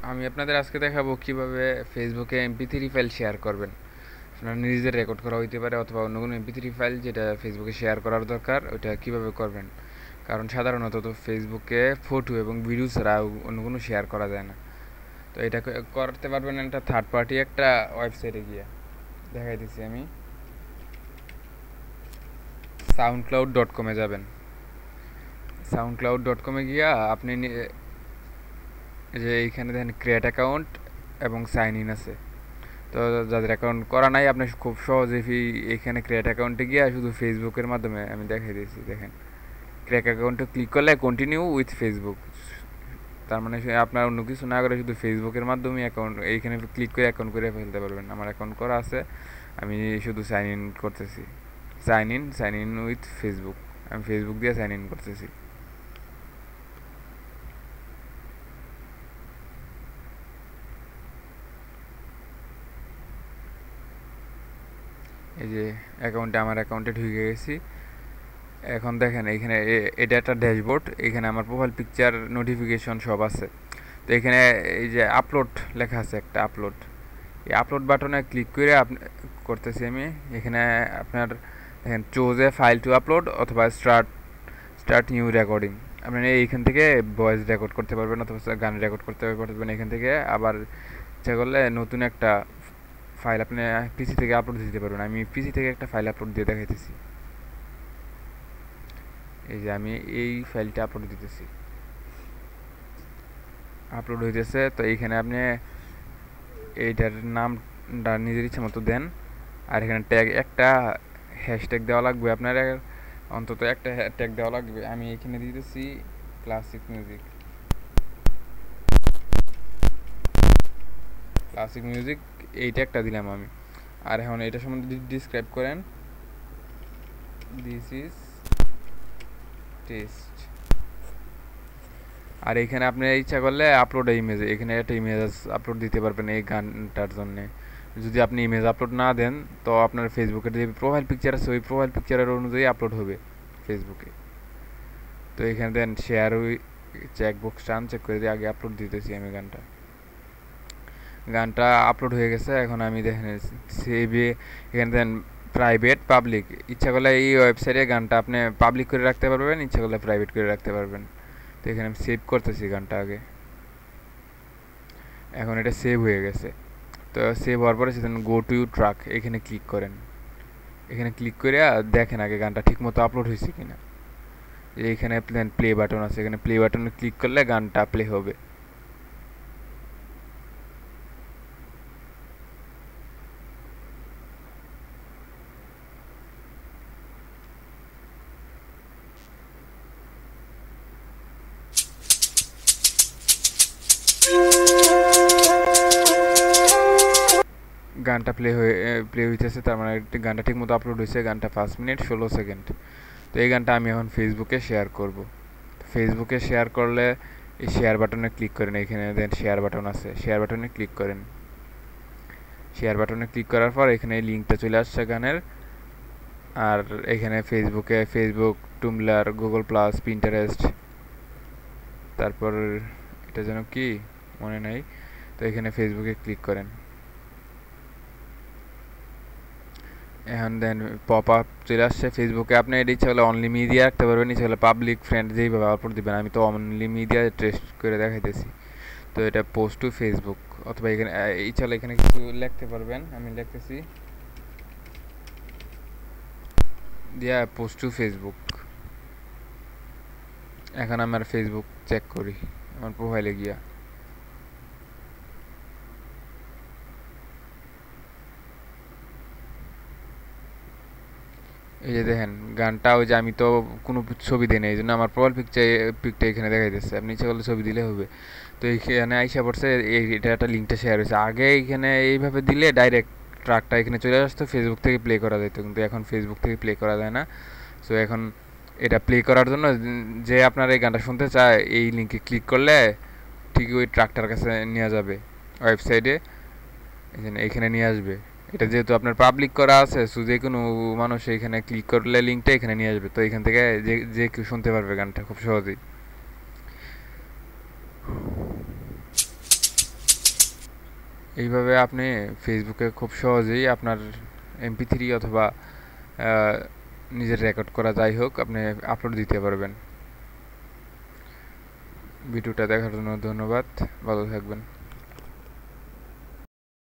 আমি আপনাদের আজকে দেখাবো কিভাবে ফেসবুকে এমপি3 ফাইল শেয়ার করবেন। আপনার নিজেদের রেকর্ড করা হইতে পারে অথবা অন্য কোনো এমপি3 ফাইল যেটা ফেসবুকে শেয়ার করার দরকার ওইটা কিভাবে করবেন। কারণ সাধারণত তো ফেসবুকে ফটো এবং ভিডিও ছাড়া অন্য কোনো শেয়ার করা যায় না। তো এটা করতে পারবেন একটা থার্ড পার্টি একটা ওয়েবসাইটে গিয়ে। দেখাই দিচ্ছি আমি। soundcloud.com-এ যাবেন। soundcloud.com-এ গিয়া আপনি যে এইখানে দেখেন ক্রিয়েট অ্যাকাউন্ট এবং সাইন ইন আছে। তো যাদের অ্যাকাউন্ট করা নাই আপনি খুব সহজে এখানে ক্রিয়েট অ্যাকাউন্টে গিয়ে শুধু ফেসবুকের মাধ্যমে আমি দেখাই দিয়েছি। দেখেন ক্রিয়েট অ্যাকাউন্টে ক্লিক করলে কন্টিনিউ উইথ ফেসবুক, তার মানে আপনার অন্য কিছু না করে শুধু ফেসবুকের মাধ্যমে অ্যাকাউন্ট এইখানে ক্লিক করে অ্যাকাউন্ট করে ফেলতে পারবেন। আমার অ্যাকাউন্ট করা আছে, আমি শুধু সাইন ইন করতেছি। সাইন ইন উইথ ফেসবুক, আমি ফেসবুক দিয়ে সাইন ইন করতেছি। এই যে আমার অ্যাকাউন্টে ঢুকে গেছি। এখন দেখেন এইখানে এটা একটা ড্যাশবোর্ড, এখানে আমার প্রোফাইল পিকচার নোটিফিকেশন সব আছে। তো এখানে এই যে আপলোড লেখা আছে, একটা আপলোড, এই আপলোড বাটনে ক্লিক করে করতেছি আমি। এখানে আপনার দেখেন choose a file to upload অথবা স্টার্ট নিউ রেকর্ডিং। আপনি এইখান থেকে ভয়েস রেকর্ড করতে পারবেন অথবা গান রেকর্ড করতে পারবেন এখান থেকে। আবার ইচ্ছা করলে নতুন একটা ফাইল আপনি পিসি থেকে আপলোড দিতে পারবেন। আমি পিসি থেকে একটা ফাইল আপলোড দিয়ে দেখাইতেছি। এই যে আমি এই ফাইলটা আপলোড দিতেছি, আপলোড হইতেছে। তো এইখানে আপনি এইটার নামটা নিজের ইচ্ছা মতো দেন। আর এখানে ট্যাগ একটা হ্যাশট্যাগ দেওয়া লাগবে, আপনার অন্তত একটা ট্যাগ দেওয়া লাগবে। আমি এখানে দিতেছি ক্লাসিক মিউজিক। এই ট্যাগটা দিলাম আমি। আর এখন এটা সম্বন্ধে ডিসক্রাইব করেন, দিস ইজ টেস্ট। আর এখানে আপনি ইচ্ছা করলে আপলোড ইমেজ, এখানে একটা ইমেজ আপলোড দিতে পারবেন এই গানটার জন্য। যদি আপনি ইমেজ আপলোড না দেন তো আপনার ফেসবুকের যে প্রোফাইল পিকচার আছে ওই প্রোফাইল পিকচারের অনুযায়ী আপলোড হবে ফেসবুকে। তো এখানে দেন শেয়ার ওই চেক বক্সটা আনচেক করে দিয়ে আগে আপলোড দিতেছি আমি গানটা আপলোড হয়ে গেছে। এখন আমি দেখেন সেভে এখানে দেন প্রাইভেট পাবলিক, ইচ্ছা করলে এই ওয়েবসাইটে গানটা আপনি পাবলিক করে রাখতে পারবেন, ইচ্ছা করলে প্রাইভেট করে রাখতে পারবেন। তো এখানে আমি সেভ করতেছি গানটা আগে। এখন এটা সেভ হয়ে গেছে। তো সেভ হওয়ার পরে সেখানে গো টু ইউ ট্রাক এখানে ক্লিক করেন। এখানে ক্লিক করে দেখেন আগে গানটা ঠিক মতো আপলোড হয়েছে কিনা। এইখানে প্লে বাটন আছে, এখানে প্লে বাটনে ক্লিক করলে গানটা প্লে হবে। গানটা প্লে হইতেছে, তার মানে গানটা ঠিক মতো আপলোড হয়েছে। গানটা 5 মিনিট 16 সেকেন্ড। তো এই গানটা আমি এখন ফেসবুকে শেয়ার করব। ফেসবুকে শেয়ার করলে এই শেয়ার বাটনে ক্লিক করেন, এখানে দেন শেয়ার বাটন আছে, শেয়ার বাটনে ক্লিক করেন। শেয়ার বাটনে ক্লিক করার পর এখানে লিঙ্কটা চলে আসছে গানের। আর এখানে ফেসবুক, টুমলার, গুগল প্লাস, পিন্টারেস্ট, তারপর এটা যেন কি মনে নাই। তো এখানে ফেসবুকে ক্লিক করেন। এখন দেন পপ আপ চলে আসছে ফেসবুকে। আপনি এটা ইচ্ছা হলে অনলি মিডিয়া রাখতে পারবেন, ইচ্ছা হলে পাবলিক ফ্রেন্ড যেইভাবে আপলোড দিবেন। আমি তো অনলি মিডিয়া টেস্ট করে দেখাইতেছি। তো এটা পোস্ট টু ফেসবুক, অথবা এখানে ইচ্ছা হলে এখানে কিছু লিখতে পারবেন। আমি লিখতেছি দিয়া পোস্ট টু ফেসবুক। এখন আমার ফেসবুক চেক করি আমার প্রোফাইলে গিয়া। এই যে দেখেন গানটা, ওই যে আমি তো কোনো ছবি দিই না, এই জন্য আমার প্রোফাইল পিকটা এখানে দেখাইতেছে। আপনি ইচ্ছা করলে ছবি দিলে হবে। তো এইখানে আইসা পড়ছে, এটা একটা লিঙ্কটা শেয়ার হয়েছে। আগে এইখানে এইভাবে দিলে ডাইরেক্ট ট্রাকটা এখানে চলে আসতো, ফেসবুক থেকে প্লে করা যেত, কিন্তু এখন ফেসবুক থেকে প্লে করা যায় না। সো এখন এটা প্লে করার জন্য যে আপনার এই গানটা শুনতে চায় এই লিঙ্কে ক্লিক করলে ঠিক ওই ট্রাকটার কাছে নিয়ে যাবে ওয়েবসাইটে, এইখানে নিয়ে আসবে। এটা যেহেতু আপনার পাবলিক করা আছে, সো যে কোনো মানুষ এখানে ক্লিক করলে লিঙ্কটা এখানে নিয়ে আসবে। তো এখান থেকে যে যে কেউ শুনতে পারবে গানটা খুব সহজেই। এইভাবে আপনি ফেসবুকে খুব সহজেই আপনার MP3 অথবা আহ, নিজের রেকর্ড করা যাই হোক আপনি আপলোড দিতে পারবেন। ভিডিওটা দেখার জন্য ধন্যবাদ, ভালো থাকবেন।